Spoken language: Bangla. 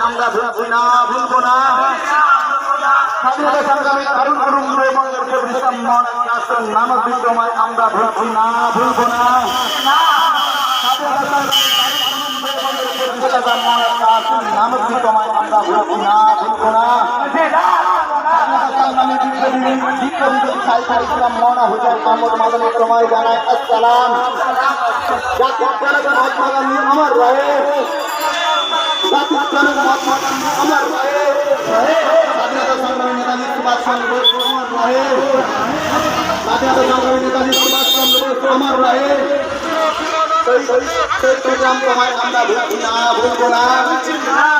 আমরা ভুলবো না, ভুলবো না। স্বাধীনতা সংগ্রামী তরুণ তরুণ নামক বিদ্যমায় আমরা ভুলবো না, ভুলবো না। নামক বিদ্যমায় আমরা ভুলবো না, ভুলবো না। জানায় আসসালাম। মহাত্মা গান্ধী আমার রয়ে, আমার রয়ে, স্বাধীনতা সংগ্রামী নেতাজি সুভাষ চন্দ্র বোস আমার রয়ে, স্বাধীনতা সংগ্রামী নেতাজি সুভাষ চন্দ্র বোস আমার রয়ে। সেই সংগ্রাম তোমায় আমরা ভুলবো না, ভুলবো না।